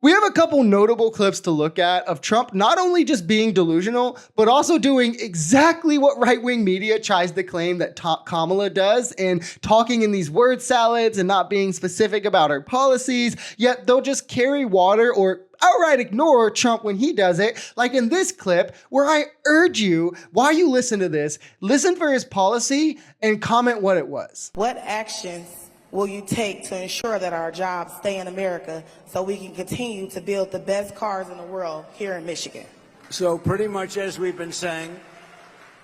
We have a couple notable clips to look at of Trump not only just being delusional, but also doing exactly what right-wing media tries to claim that Kamala does, and talking in these word salads and not being specific about her policies, yet they'll just carry water or outright ignore Trump when he does it, like in this clip, where I urge you, while you listen to this, listen for his policy and comment what it was. What actions will you take to ensure that our jobs stay in America so we can continue to build the best cars in the world here in Michigan? So pretty much as we've been saying,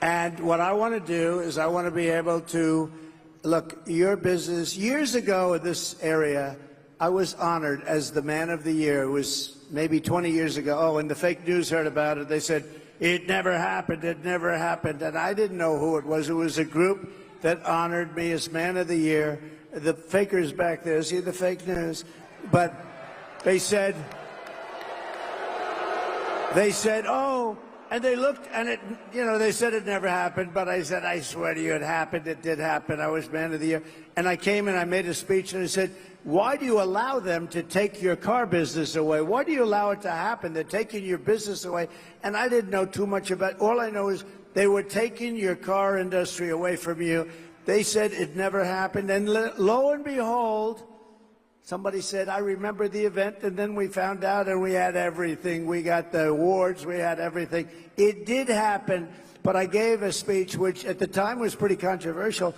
and what I want to do is I want to be able to, look, your business, years ago in this area, I was honored as the Man of the Year. It was maybe 20 years ago. Oh, and the fake news heard about it. They said, it never happened, it never happened. And I didn't know who it was. It was a group that honored me as Man of the Year. The fakers back there, see the fake news? But they said, oh, and they looked, and it, they said it never happened, but I said, I swear to you, it happened, it did happen. I was Man of the Year. And I came and I made a speech and I said, why do you allow them to take your car business away? Why do you allow it to happen? They're taking your business away. And I didn't know too much about it. All I know is they were taking your car industry away from you. They said it never happened, and lo and behold, somebody said, I remember the event, and then we found out, and we had everything. We got the awards, we had everything. It did happen, but I gave a speech which at the time was pretty controversial.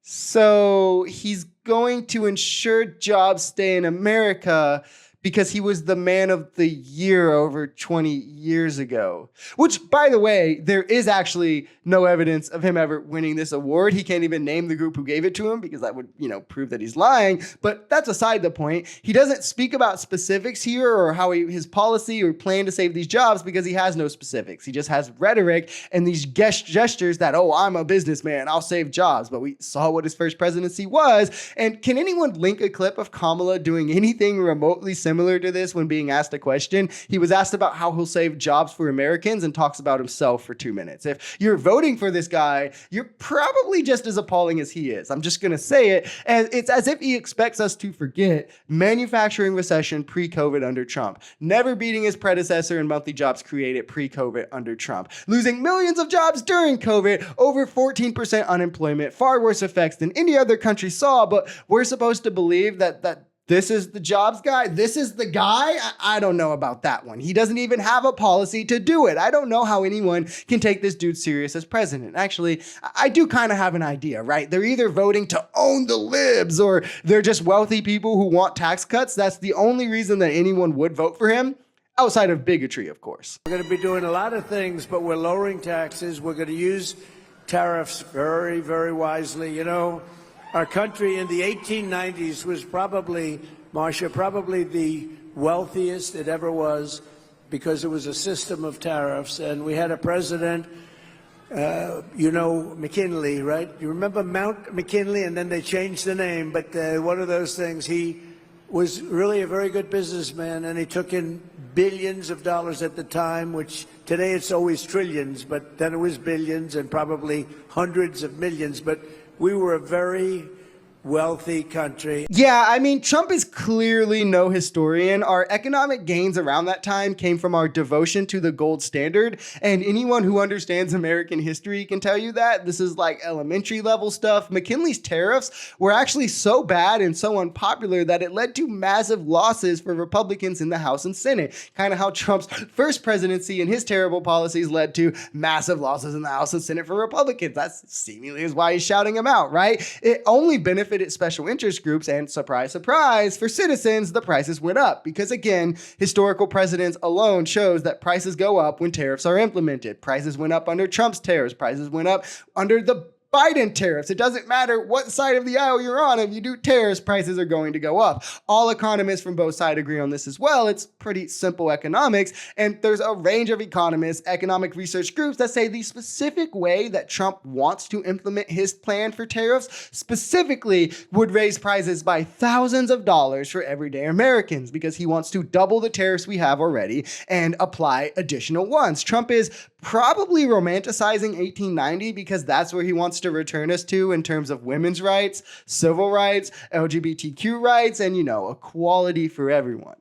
So he's going to ensure jobs stay in America because he was the Man of the Year over 20 years ago. Which, by the way, there is actually no evidence of him ever winning this award. He can't even name the group who gave it to him because that would, prove that he's lying. But that's aside the point. He doesn't speak about specifics here or how his policy or plan to save these jobs because he has no specifics. He just has rhetoric and these gestures that, oh, I'm a businessman, I'll save jobs. But we saw what his first presidency was. And can anyone link a clip of Kamala doing anything remotely similar to this when being asked a question? He was asked about how he'll save jobs for Americans and talks about himself for 2 minutes. If you're voting for this guy, you're probably just as appalling as he is. I'm just going to say it. And it's as if he expects us to forget manufacturing recession pre-COVID under Trump, never beating his predecessor in monthly jobs created pre-COVID under Trump, losing millions of jobs during COVID, over 14% unemployment, far worse effects than any other country saw. But we're supposed to believe that this is the jobs guy. This is the guy. I don't know about that one. He doesn't even have a policy to do it. I don't know how anyone can take this dude serious as president. Actually, I do kind of have an idea, right? They're either voting to own the libs or they're just wealthy people who want tax cuts. That's the only reason that anyone would vote for him. Outside of bigotry, of course. We're going to be doing a lot of things, but we're lowering taxes. We're going to use tariffs very, very wisely. Our country in the 1890s was probably, Marcia, probably the wealthiest it ever was because it was a system of tariffs. And we had a president, McKinley, right? You remember Mount McKinley, and then they changed the name. But one of those things, he was really a very good businessman, and he took in billions of dollars at the time, which today it's always trillions, but then it was billions and probably hundreds of millions. But we were a very wealthy country. Yeah, I mean, Trump is clearly no historian. Our economic gains around that time came from our devotion to the gold standard. And anyone who understands American history can tell you that. This is like elementary level stuff. McKinley's tariffs were actually so bad and so unpopular that it led to massive losses for Republicans in the House and Senate. Kind of how Trump's first presidency and his terrible policies led to massive losses in the House and Senate for Republicans. That's seemingly is why he's shouting them out, right? It only benefited special interest groups, and surprise, surprise, for citizens, the prices went up. Because again, historical precedents alone shows that prices go up when tariffs are implemented. Prices went up under Trump's tariffs. Prices went up under the Biden tariffs. It doesn't matter what side of the aisle you're on. If you do tariffs, prices are going to go up. All economists from both sides agree on this as well. It's pretty simple economics. And there's a range of economists, economic research groups that say the specific way that Trump wants to implement his plan for tariffs specifically would raise prices by thousands of dollars for everyday Americans because he wants to double the tariffs we have already and apply additional ones. Trump is probably romanticizing 1890 because that's where he wants to return us to in terms of women's rights, civil rights, LGBTQ rights, and, equality for everyone.